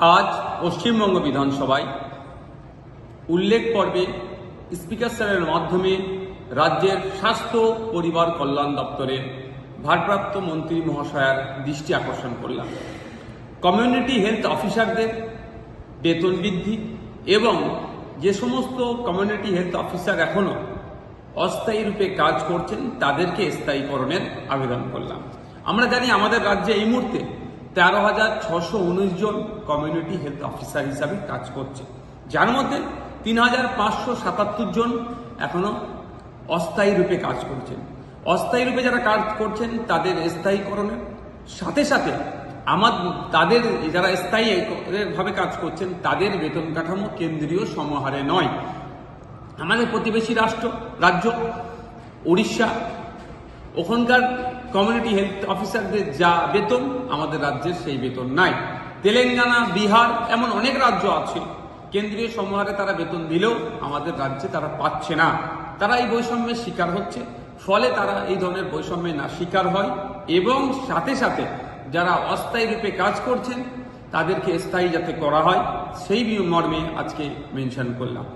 আজ পশ্চিমবঙ্গ বিধানসভায় উল্লেখ পর্বে স্পিকার স্যারের মাধ্যমে রাজ্যের স্বাস্থ্য পরিবার কল্যাণ দপ্তরের ভারপ্রাপ্ত মন্ত্রী মহাশয়ার দৃষ্টি আকর্ষণ করলাম। কমিউনিটি হেলথ অফিসারদের বেতন বৃদ্ধি এবং যে সমস্ত কমিউনিটি হেলথ অফিসার এখনো অস্থায়ী রূপে কাজ করছেন তাদেরকে স্থায়ীকরণের আবেদন করলাম। আমরা জানি আমাদের রাজ্যে এই মুহূর্তে 13,619 জন কমিউনিটি হেলথ অফিসার হিসাবে কাজ করছে, যার মধ্যে 3,577 জন এখনো অস্থায়ী রূপে কাজ করছেন। অস্থায়ী রূপে যারা কাজ করছেন তাদের স্থায়ীকরণের সাথে সাথে তাদের যারা স্থায়ী ভাবে কাজ করছেন তাদের বেতন কাঠামো কেন্দ্রীয় সমহারে নয়। আমাদের প্রতিবেশী রাজ্য উড়িষ্যা, ওখানকার কমিউনিটি হেলথ অফিসারদের যা বেতন আমাদের রাজ্যের সেই বেতন নাই। তেলেঙ্গানা, বিহার এমন অনেক রাজ্য আছে কেন্দ্রীয় সমহারে তারা বেতন দিলেও আমাদের রাজ্যে তারা পাচ্ছে না। তারা এই বৈষম্যের শিকার হচ্ছে, ফলে তারা এই ধরনের বৈষম্যে না শিকার হয় এবং সাথে সাথে যারা অস্থায়ী রূপে কাজ করছেন তাদেরকে স্থায়ী যাতে করা হয় সেই মর্মে আজকে মেনশন করলাম।